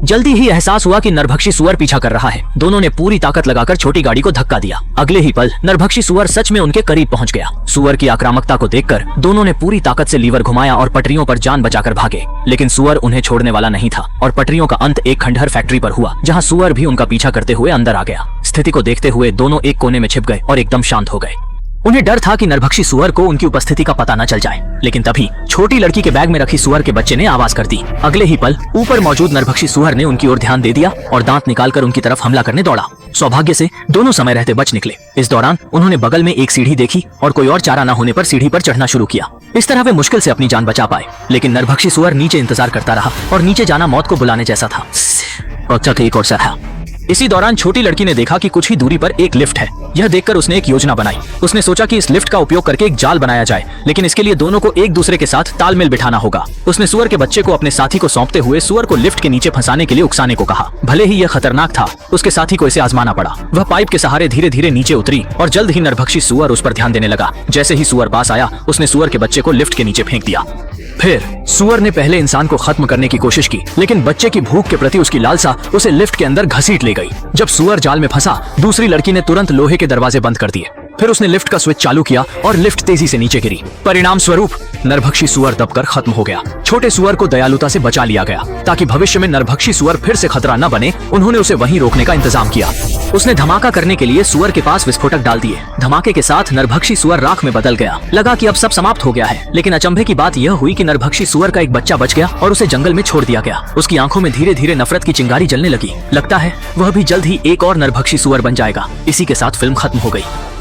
जल्दी ही एहसास हुआ कि नरभक्षी सुअर पीछा कर रहा है। दोनों ने पूरी ताकत लगाकर छोटी गाड़ी को धक्का दिया। अगले ही पल नरभक्षी सुअर सच में उनके करीब पहुंच गया। सुअर की आक्रामकता को देखकर दोनों ने पूरी ताकत से लीवर घुमाया और पटरियों पर जान बचाकर भागे, लेकिन सुअर उन्हें छोड़ने वाला नहीं था और पटरियों का अंत एक खंडहर फैक्ट्री पर हुआ, जहां सुअर भी उनका पीछा करते हुए अंदर आ गया। स्थिति को देखते हुए दोनों एक कोने में छिप गए और एकदम शांत हो गए। उन्हें डर था कि नरभक्षी सुअर को उनकी उपस्थिति का पता न चल जाए, लेकिन तभी छोटी लड़की के बैग में रखी सुअर के बच्चे ने आवाज कर दी। अगले ही पल ऊपर मौजूद नरभक्षी सुअर ने उनकी ओर ध्यान दे दिया और दांत निकालकर उनकी तरफ हमला करने दौड़ा। सौभाग्य से दोनों समय रहते बच निकले। इस दौरान उन्होंने बगल में एक सीढ़ी देखी और कोई और चारा न होने पर सीढ़ी पर चढ़ना शुरू किया। इस तरह वे मुश्किल से अपनी जान बचा पाए, लेकिन नरभक्षी सुअर नीचे इंतजार करता रहा और नीचे जाना मौत को बुलाने जैसा था। अच्छा ठीक और सर है। इसी दौरान छोटी लड़की ने देखा कि कुछ ही दूरी पर एक लिफ्ट है। यह देखकर उसने एक योजना बनाई। उसने सोचा कि इस लिफ्ट का उपयोग करके एक जाल बनाया जाए, लेकिन इसके लिए दोनों को एक दूसरे के साथ तालमेल बिठाना होगा। उसने सुअर के बच्चे को अपने साथी को सौंपते हुए सुअर को लिफ्ट के नीचे फंसाने के लिए उकसाने को कहा। भले ही यह खतरनाक था, उसके साथी को इसे आजमाना पड़ा। वह पाइप के सहारे धीरे धीरे नीचे उतरी और जल्द ही नरभक्षी सुअर उस पर ध्यान देने लगा। जैसे ही सुअर पास आया, उसने सुअर के बच्चे को लिफ्ट के नीचे फेंक दिया। फिर सुअर ने पहले इंसान को खत्म करने की कोशिश की, लेकिन बच्चे की भूख के प्रति उसकी लालसा उसे लिफ्ट के अंदर घसीट ले गई। जब सुअर जाल में फंसा, दूसरी लड़की ने तुरंत लोहे के दरवाजे बंद कर दिए। फिर उसने लिफ्ट का स्विच चालू किया और लिफ्ट तेजी से नीचे गिरी। परिणाम स्वरूप नरभक्षी सुअर दबकर खत्म हो गया। छोटे सुअर को दयालुता से बचा लिया गया ताकि भविष्य में नरभक्षी सुअर फिर से खतरा न बने। उन्होंने उसे वहीं रोकने का इंतजाम किया। उसने धमाका करने के लिए सुअर के पास विस्फोटक डाल दिए। धमाके के साथ नरभक्षी सुअर राख में बदल गया। लगा कि अब सब समाप्त हो गया है, लेकिन अचंभे की बात यह हुई कि नरभक्षी सुअर का एक बच्चा बच गया और उसे जंगल में छोड़ दिया गया। उसकी आंखों में धीरे धीरे नफरत की चिंगारी जलने लगी। लगता है वह भी जल्द ही एक और नरभक्षी सुअर बन जाएगा। इसी के साथ फिल्म खत्म हो गई।